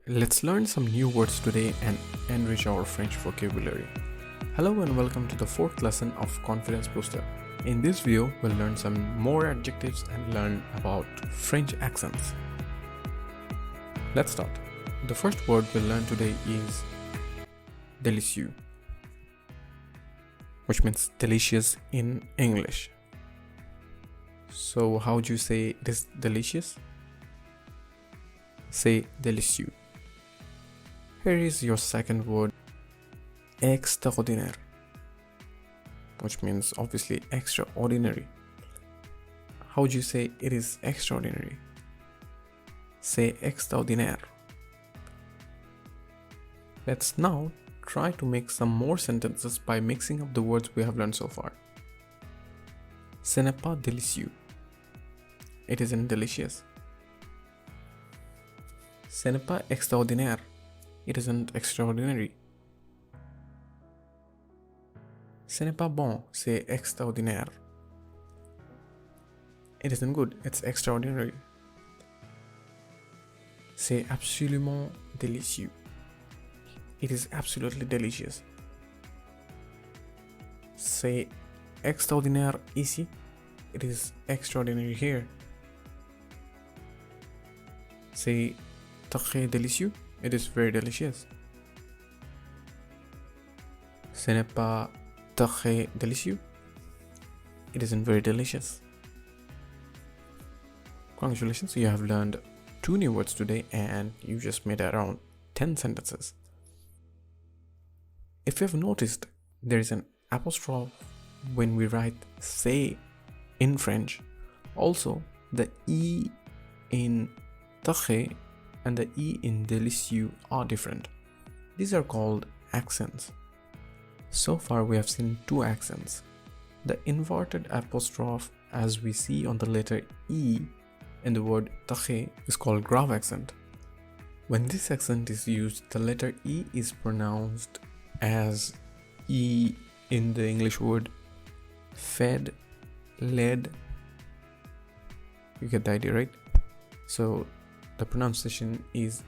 Let's learn some new words today and enrich our French vocabulary. Hello and welcome to the fourth lesson of Confidence Booster. In this video, we'll learn some more adjectives and learn about French accents. Let's start. The first word we'll learn today is délicieux, which means delicious in English. So how do you say it is delicious? Say délicieux. Here is your second word, extraordinaire, which means obviously extraordinary. How would you say it is extraordinary? Say extraordinaire. Let's now try to make some more sentences by mixing up the words we have learned so far. Ce n'est pas délicieux. It isn't delicious. Ce n'est pas extraordinaire. It isn't extraordinary. Ce n'est pas bon, c'est extraordinaire. It isn't good, it's extraordinary. C'est absolument délicieux. It is absolutely delicious. C'est extraordinaire ici. It is extraordinary here. C'est très délicieux. It is very delicious. Ce n'est pas très délicieux. It isn't very delicious. Congratulations, you have learned 2 new words today and you just made around 10 sentences. If you have noticed, there is an apostrophe when we write say in French. Also, the E in très and the E in délicieux are different. These are called accents. So far we have seen 2 accents. The inverted apostrophe as we see on the letter E in the word très is called grave accent. When this accent is used, the letter E is pronounced as E in the English word fed, led. You get the idea, right? So the pronunciation is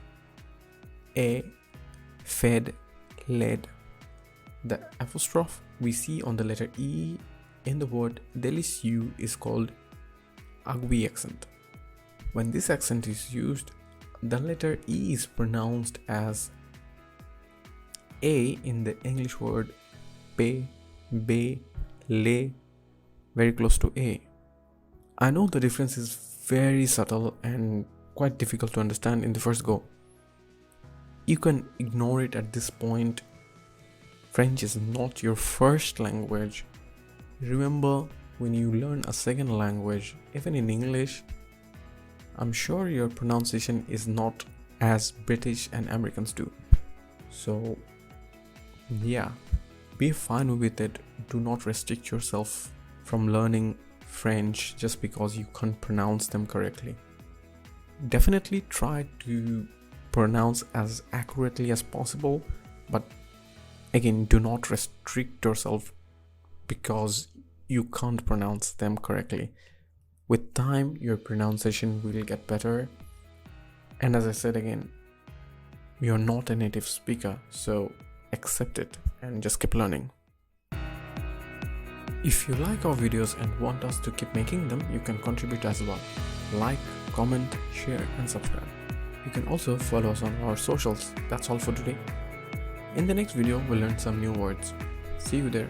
A, fed, led. The apostrophe we see on the letter E in the word délicieux is called aigu accent. When this accent is used, the letter E is pronounced as A in the English word pe, be, le, very close to A. I know the difference is very subtle and quite difficult to understand in the first go. You can ignore it at this point. French is not your first language. Remember, when you learn a second language, even in English, I'm sure your pronunciation is not as British and Americans do. So yeah, be fine with it. Do not restrict yourself from learning French just because you can't pronounce them correctly. Definitely try to pronounce as accurately as possible, but again, do not restrict yourself because you can't pronounce them correctly. With time, your pronunciation will get better. And as I said again, you're not a native speaker, so accept it and just keep learning. If you like our videos and want us to keep making them, you can contribute as well. Like, comment, share and subscribe. You can also follow us on our socials. That's all for today. In the next video, we'll learn some new words. See you there.